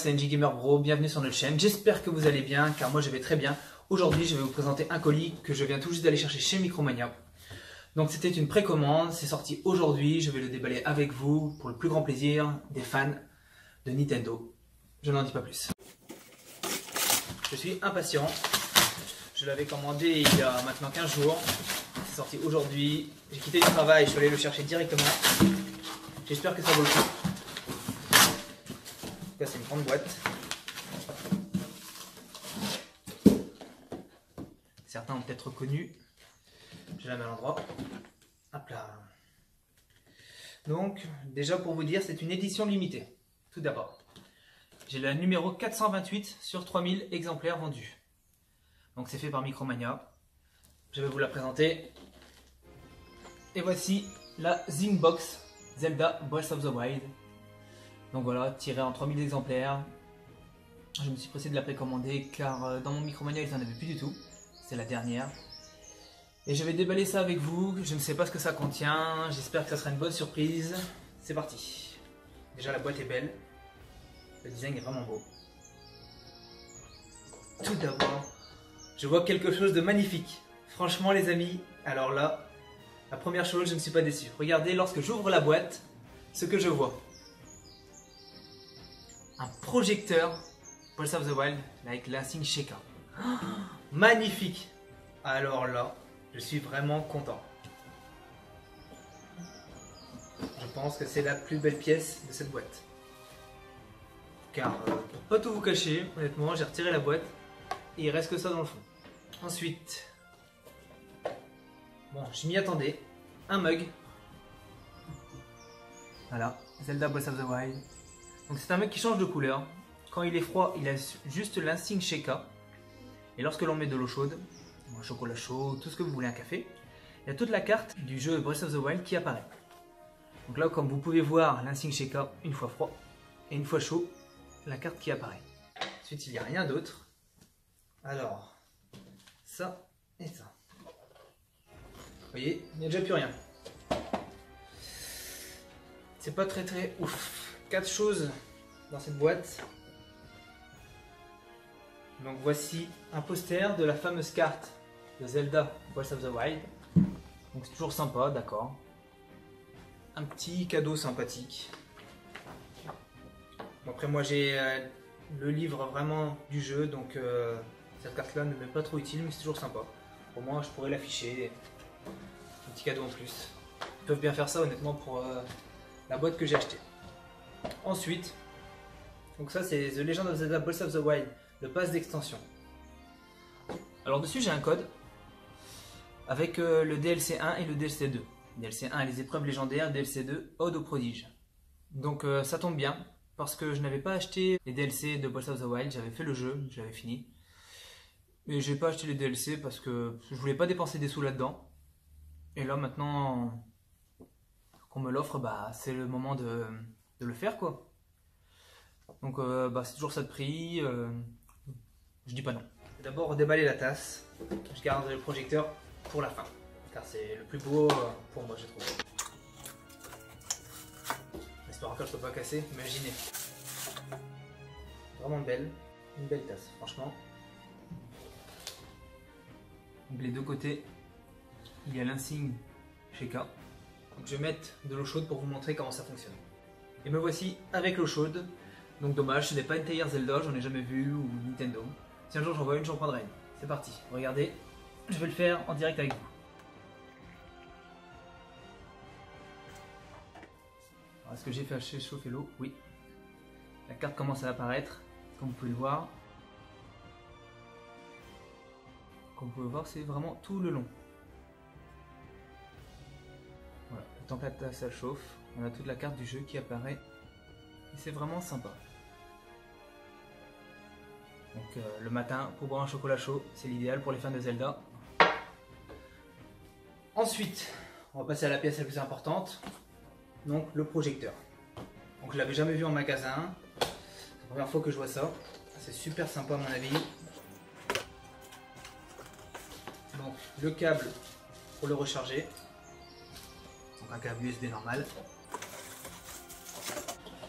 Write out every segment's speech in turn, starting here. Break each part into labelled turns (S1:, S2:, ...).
S1: c'est NJ Gamer Bro, bienvenue sur notre chaîne. J'espère que vous allez bien, car moi je vais très bien. Aujourd'hui, je vais vous présenter un colis que je viens tout juste d'aller chercher chez Micromania. Donc c'était une précommande, c'est sorti aujourd'hui, je vais le déballer avec vous pour le plus grand plaisir des fans de Nintendo. Je n'en dis pas plus. Je suis impatient. Je l'avais commandé il y a maintenant 15 jours. C'est sorti aujourd'hui. J'ai quitté le travail, je suis allé le chercher directement. J'espère que ça vaut le coup. En tout cas, c'est une grande boîte. Certains ont peut-être reconnu. Je la mets à l'endroit. Hop là. Donc, déjà pour vous dire, c'est une édition limitée. Tout d'abord, j'ai la numéro 428 sur 3000 exemplaires vendus. Donc, c'est fait par Micromania. Je vais vous la présenter. Et voici la Zingbox Zelda Breath of the Wild. Donc voilà, tiré en 3000 exemplaires. Je me suis pressé de la précommander car dans mon Micromania, il n'en avait plus du tout. C'est la dernière. Et je vais déballer ça avec vous. Je ne sais pas ce que ça contient. J'espère que ça sera une bonne surprise. C'est parti. Déjà, la boîte est belle. Le design est vraiment beau. Tout d'abord, je vois quelque chose de magnifique. Franchement, les amis, alors là, la première chose, je ne suis pas déçu. Regardez, lorsque j'ouvre la boîte, ce que je vois. Un projecteur Breath of the Wild avec l'Insync Sheikah. Oh, magnifique. Alors là, je suis vraiment content. Je pense que c'est la plus belle pièce de cette boîte. Car, pour pas tout vous cacher, honnêtement, j'ai retiré la boîte et il reste que ça dans le fond. Ensuite, bon, je m'y attendais, un mug. Voilà, Zelda Breath of the Wild. Donc c'est un mug qui change de couleur. Quand il est froid, il a juste l'Insync Sheikah. Et lorsque l'on met de l'eau chaude, un chocolat chaud, tout ce que vous voulez, un café, il y a toute la carte du jeu Breath of the Wild qui apparaît. Donc là, comme vous pouvez voir, l'Insync Sheikah une fois froid et une fois chaud, la carte qui apparaît. Ensuite, il n'y a rien d'autre. Alors, ça et ça. Vous voyez, il n'y a déjà plus rien. C'est pas très ouf. 4 choses dans cette boîte. Donc voici un poster de la fameuse carte de Zelda Breath of the Wild. Donc c'est toujours sympa, d'accord. Un petit cadeau sympathique. Bon, après moi j'ai le livre vraiment du jeu, donc cette carte là ne m'est pas trop utile, mais c'est toujours sympa. Au moins je pourrais l'afficher. Un petit cadeau en plus. Ils peuvent bien faire ça honnêtement pour la boîte que j'ai achetée. Ensuite, donc ça c'est The Legend of Zelda Breath of the Wild, le pass d'extension. Alors dessus j'ai un code avec le DLC 1 et le DLC 2. DLC 1 les épreuves légendaires, DLC 2 Ode au prodige. Donc ça tombe bien parce que je n'avais pas acheté les DLC de Breath of the Wild, j'avais fait le jeu, je l'avais fini. Mais j'ai pas acheté les DLC parce que je voulais pas dépenser des sous là-dedans. Et là maintenant qu'on me l'offre, bah c'est le moment de le faire quoi. Donc bah, c'est toujours ça de prix, je dis pas non. D'abord déballer la tasse, je garde le projecteur pour la fin, car c'est le plus beau pour moi je trouve. J'espère que je peux pas casser, imaginez. Vraiment belle, une belle tasse franchement. Donc les deux côtés, il y a l'Insync Sheikah. Donc je vais mettre de l'eau chaude pour vous montrer comment ça fonctionne. Et me voici avec l'eau chaude. Donc dommage, ce n'est pas une théière Zelda, j'en ai jamais vu, ou Nintendo. Si un jour j'en vois une, j'en prendrai une. C'est parti, regardez, je vais le faire en direct avec vous. Est-ce que j'ai fait chauffer l'eau? Oui. La carte commence à apparaître, comme vous pouvez le voir. Comme vous pouvez le voir, c'est vraiment tout le long. Voilà, le temps que la tasse elle chauffe, on a toute la carte du jeu qui apparaît. Et c'est vraiment sympa. Donc le matin, pour boire un chocolat chaud, c'est l'idéal pour les fans de Zelda. Ensuite, on va passer à la pièce la plus importante. Donc le projecteur. Donc je l'avais jamais vu en magasin. C'est la première fois que je vois ça. C'est super sympa à mon avis. Donc le câble pour le recharger. Donc un câble USB normal.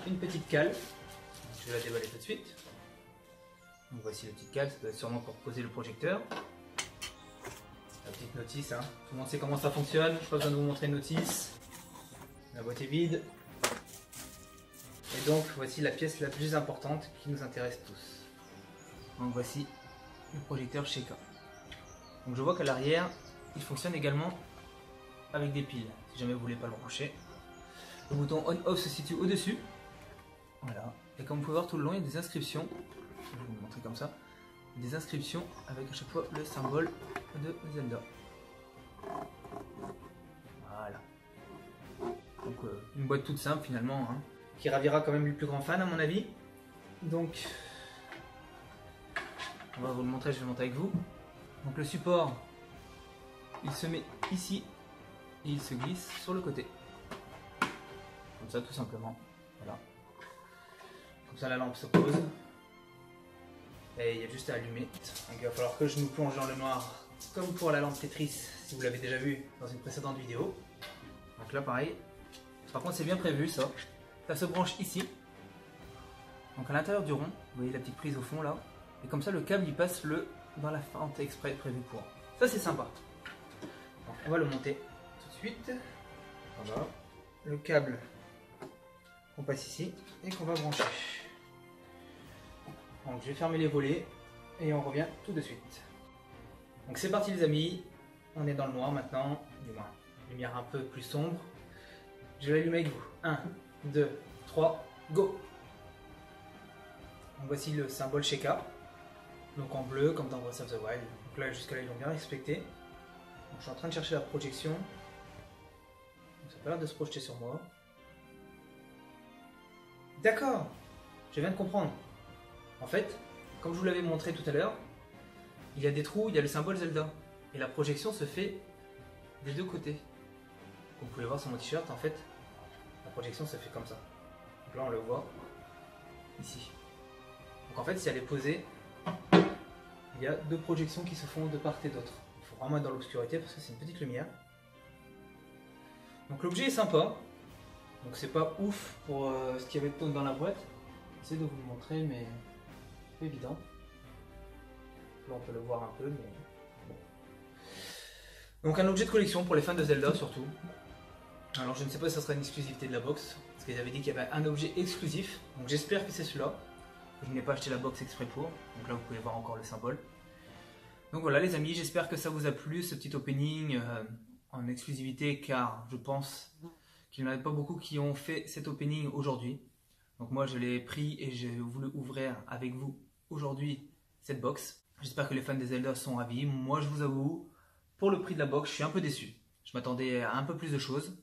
S1: Une petite cale. Je je vais la déballer tout de suite. Donc voici le petit câble, ça doit être sûrement pour poser le projecteur. La petite notice, hein. Tout le monde sait comment ça fonctionne, je n'ai pas besoin de vous montrer une notice. La boîte est vide. Et donc voici la pièce la plus importante qui nous intéresse tous. Donc voici le projecteur Sheikah. Donc je vois qu'à l'arrière, il fonctionne également avec des piles, si jamais vous voulez pas le brancher. Le bouton on-off se situe au-dessus. Voilà. Et comme vous pouvez voir tout le long, il y a des inscriptions. Je vais vous montrer comme ça. Des inscriptions avec à chaque fois le symbole de Zelda. Voilà. Donc une boîte toute simple finalement, hein, qui ravira quand même les plus grands fans à mon avis. Donc on va vous le montrer, je vais le montrer avec vous. Donc le support, il se met ici et il se glisse sur le côté. Comme ça tout simplement. Voilà. Comme ça la lampe se pose. Et il y a juste à allumer. Donc il va falloir que je nous plonge dans le noir, comme pour la lampe Tetris, si vous l'avez déjà vu dans une précédente vidéo. Donc là pareil. Par contre c'est bien prévu ça. Ça se branche ici. Donc à l'intérieur du rond, vous voyez la petite prise au fond là. Et comme ça le câble il passe dans la fente exprès prévue pour. Ça c'est sympa. Donc, on va le monter tout de suite. Voilà. Le câble qu'on passe ici et qu'on va brancher. Donc je vais fermer les volets et on revient tout de suite. Donc c'est parti les amis, on est dans le noir maintenant, du moins lumière un peu plus sombre. Je vais l'allumer avec vous. 1, 2, 3, go. Donc voici le symbole Sheikah, donc en bleu comme dans Breath of the Wild. Donc là jusqu'à là ils l'ont bien respecté. Donc, je suis en train de chercher la projection. Donc, ça a pas l'air de se projeter sur moi. D'accord, je viens de comprendre. En fait, comme je vous l'avais montré tout à l'heure, il y a des trous, il y a le symbole Zelda. Et la projection se fait des deux côtés. Comme vous pouvez voir sur mon t-shirt, en fait, la projection se fait comme ça. Donc là, on le voit ici. Donc en fait, si elle est posée, il y a deux projections qui se font de part et d'autre. Il faut vraiment être dans l'obscurité parce que c'est une petite lumière. Donc l'objet est sympa. Donc c'est pas ouf pour ce qu'il y avait dans la boîte. J'essaie de vous le montrer, mais c'est pas évident. Là on peut le voir un peu, mais bon. Donc un objet de collection pour les fans de Zelda surtout. Alors je ne sais pas si ça sera une exclusivité de la box, parce qu'ils avaient dit qu'il y avait un objet exclusif. Donc j'espère que c'est celui-là. Je n'ai pas acheté la box exprès pour. Donc là vous pouvez voir encore le symbole. Donc voilà les amis, j'espère que ça vous a plu ce petit opening en exclusivité, car je pense qu'il n'y en a pas beaucoup qui ont fait cet opening aujourd'hui. Donc moi je l'ai pris et j'ai voulu ouvrir avec vous aujourd'hui cette box. J'espère que les fans des Zelda sont ravis. Moi je vous avoue, pour le prix de la box, je suis un peu déçu. Je m'attendais à un peu plus de choses.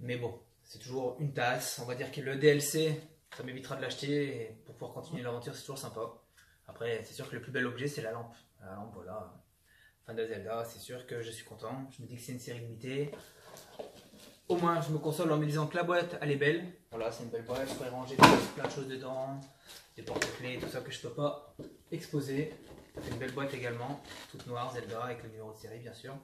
S1: Mais bon, c'est toujours une tasse. On va dire que le DLC, ça m'évitera de l'acheter. Et pour pouvoir continuer l'aventure, c'est toujours sympa. Après, c'est sûr que le plus bel objet, c'est la lampe. La lampe, voilà. Fan de Zelda, c'est sûr que je suis content. Je me dis que c'est une série limitée. Au moins, je me console en me disant que la boîte, elle est belle. Voilà, c'est une belle boîte. Je pourrais ranger plein de choses dedans. Des porte-clés, tout ça que je peux pas exposer. C'est une belle boîte également. Toute noire, Zelda, avec le numéro de série, bien sûr.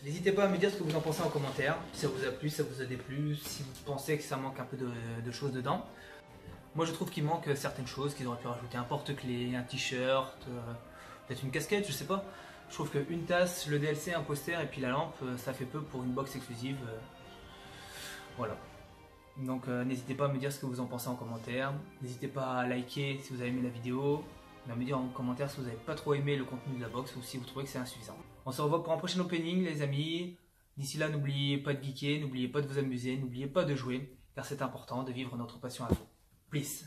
S1: N'hésitez pas à me dire ce que vous en pensez en commentaire. Si ça vous a plu, si ça vous a déplu. Si vous pensez que ça manque un peu de choses dedans. Moi, je trouve qu'il manque certaines choses. Qu'ils auraient pu rajouter un porte-clés, un t-shirt, peut-être une casquette, je sais pas. Je trouve qu'une tasse, le DLC, un poster et puis la lampe, ça fait peu pour une box exclusive. Voilà. Donc n'hésitez pas à me dire ce que vous en pensez en commentaire. N'hésitez pas à liker si vous avez aimé la vidéo. À me dire en commentaire si vous n'avez pas trop aimé le contenu de la box ou si vous trouvez que c'est insuffisant. On se revoit pour un prochain opening les amis. D'ici là, n'oubliez pas de geeker, n'oubliez pas de vous amuser, n'oubliez pas de jouer, car c'est important de vivre notre passion à fond. Peace.